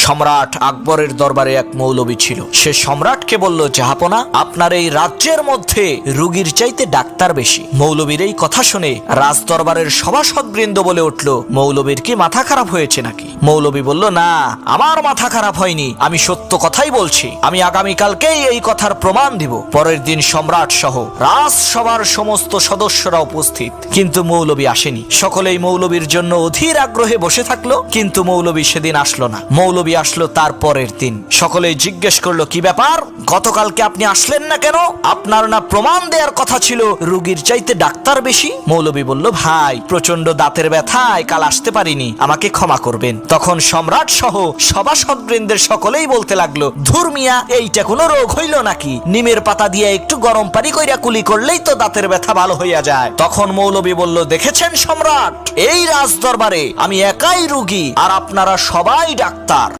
সম্রাট আকবরের দরবারে এক মৌলবী ছিল। সে সম্রাটকে বলল, জাহাপনা, আপনার এই রাজ্যের মধ্যে রোগীর চাইতে ডাক্তার বেশি। মৌলবীর এই কথা শুনে রাজ দরবারের সভাসদবৃন্দ বলে উঠল, মৌলবীর কি মাথা খারাপ হয়েছে নাকি? মৌলবী বলল, না, আমার মাথা খারাপ হয়নি, আমি সত্য কথাই বলছি। আমি আগামীকালকেই এই কথার প্রমাণ দিব। পরের দিন সম্রাট সহ রাজসভার সমস্ত সদস্যরা উপস্থিত, কিন্তু মৌলবী আসেনি। সকলেই মৌলবীর জন্য অধীর আগ্রহে বসে থাকলো, কিন্তু মৌলবী সেদিন আসলো না। মৌলবী আসলো তার পরের দিন। সকলেই জিজ্ঞেস করলো, কি ব্যাপার, গতকালকে আপনি আসলেন না কেন? আপনার না প্রমাণ দেওয়ার কথা ছিল রোগীর চাইতে ডাক্তার বেশি? মৌলবী বলল, ভাই, প্রচন্ড দাঁতের ব্যথায় কাল আসতে পারিনি, আমাকে ক্ষমা করবেন। তখন সম্রাট সহ সভাসদবৃন্দের সকলেই বলতে লাগলো, ধুর মিয়া, এইটা কোনো রোগ হইল নাকি? নিমের পাতা দিয়ে একটু গরম পানি কইরা কুলি করলেই তো দাঁতের ব্যথা ভালো হইয়া যায়। তখন মৌলবী বলল, দেখেছেন সম্রাট, এই রাজ দরবারে আমি একাই রোগী আর আপনারা সবাই ডাক্তার।